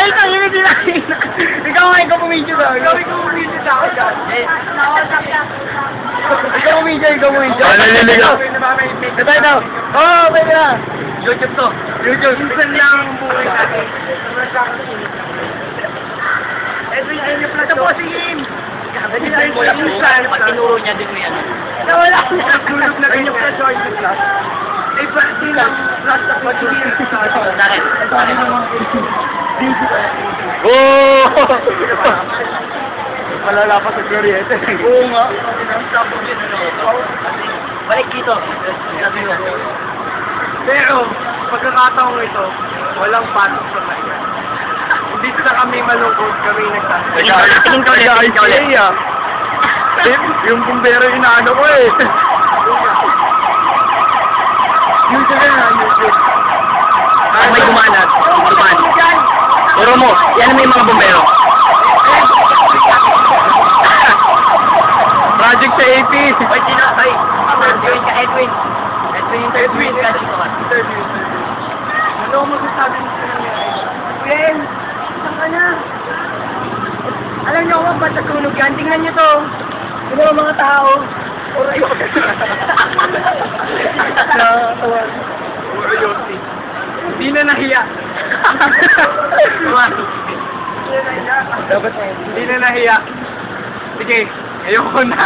Eh, tangina sila. Ikaw pumidyo daw. Ikaw pumidyo sa ako dyan. Ikaw pumidyo. Naliligaw. Katay daw. Oo, pwede na. YouTube to. YouTube. Minsan lang ang buhay natin. Ito po si Im. Patinuro niya din mo yan. Nawala na. Tulog na ganyan ka join the class. Eh, ba, silang class na mag-join sa Bakit? Oh! Malala pa sa Glorieta. Oo nga. Balik dito. Pero, pagkakataong ito, walang pasok sa kanya. Hindi na kami malungkot, kami nagsasabi. Tingin ka ulit. Yung bumbero inaano ko eh. YouTube na, YouTube. May gumanat. Turo mo, yan may mga bombero. Project sa AP. Ay, Edwin ka, Edwin. Edwin ka dito ka. Ano mo masasabi mo sa nangyari? Gwen, saan ka na? Alam niyo kung ba't nasunog yan? Tingnan niyo to. Ito ang mga tao. Oray ko. Nakakatawa. Oray ko. Hindi na nahiya. Dapat hindi na nahiya. Sige, ayoko na.